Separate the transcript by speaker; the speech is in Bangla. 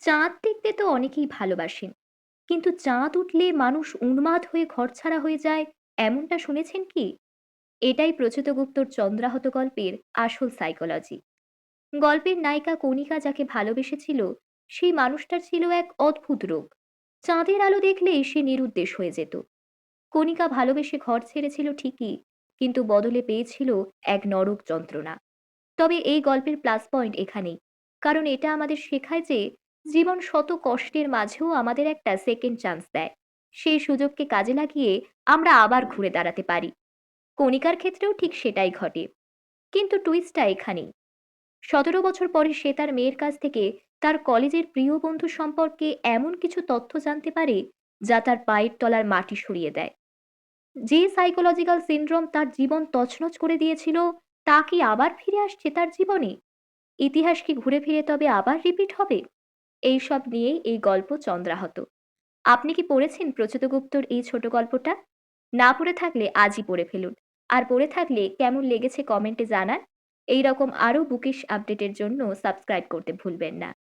Speaker 1: চাঁদ দেখতে তো অনেকেই ভালোবাসেন, কিন্তু চাঁদ উঠলে মানুষ উন্মাদ হয়ে ঘরছাড়া হয়ে যায়, এমনটা শুনেছেন কি? এটাই প্রচ্যুতগুপ্তর চন্দ্রাহত গল্পের আসল সাইকোলজি। গল্পের নায়িকা কণিকা যাকে ভালোবেসেছিল, সেই মানুষটার ছিল এক অদ্ভুত রোগ। চাঁদের আলো দেখলেই সে নিরুদ্দেশ হয়ে যেত। কণিকা ভালোবেসে ঘর ছেড়েছিল ঠিকই, কিন্তু বদলে পেয়েছিল এক নরক যন্ত্রণা। তবে এই গল্পের প্লাস পয়েন্ট এখানেই, কারণ এটা আমাদের শেখায় যে জীবন শত কষ্টের মাঝেও আমাদের একটা সেকেন্ড চান্স দেয়। সেই সুযোগকে কাজে লাগিয়ে আমরা আবার ঘুরে দাঁড়াতে পারি। কণিকার ক্ষেত্রেও ঠিক সেটাই ঘটে। কিন্তু টুইস্টটা এখানেই, ১৭ বছর পরে সে তার মেয়ের কাছ থেকে তার কলেজের প্রিয় বন্ধু সম্পর্কে এমন কিছু তথ্য জানতে পারে যা তার পায়ের তলার মাটি সরিয়ে দেয়। যে সাইকোলজিক্যাল সিনড্রোম তার জীবন তছনছ করে দিয়েছিল, তা কি আবার ফিরে আসছে তার জীবনে? ইতিহাস কি ঘুরে ফিরে তবে আবার রিপিট হবে? এইসব নিয়েই এই গল্প চন্দ্রাহত। আপনি কি পড়েছেন প্রচ্যুতগুপ্তর এই ছোট গল্পটা? না পড়ে থাকলে আজই পড়ে ফেলুন। আর পড়ে থাকলে কেমন লেগেছে কমেন্টে জানান। এই রকম আরও বুকিশ আপডেটের জন্য সাবস্ক্রাইব করতে ভুলবেন না।